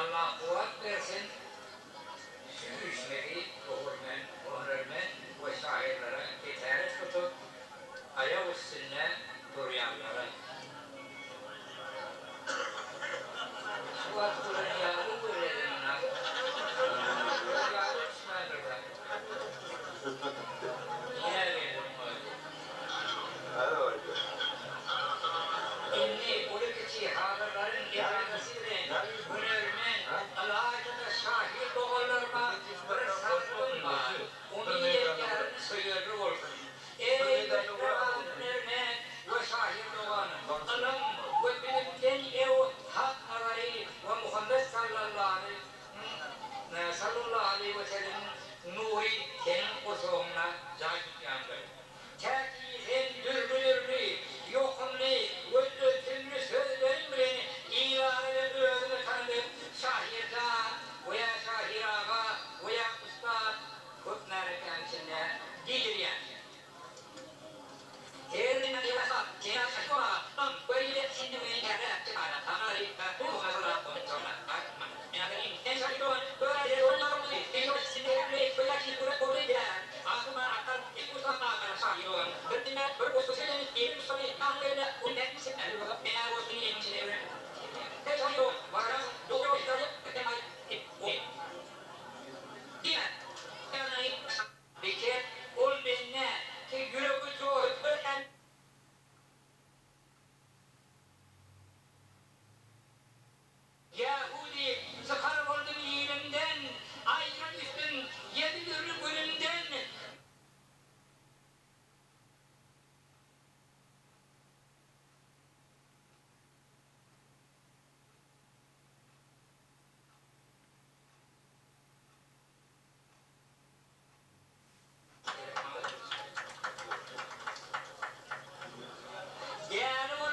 Allah kuvvet versin. Şu işleri doğurmen, onurmen vesairelere yeterli tutup ayak üstünde duruyanlara. Suat bulan yağlı böylelerine. Yağlı üstüne yine veririm öyle. Hadi bakalım. İnni buradaki hazırların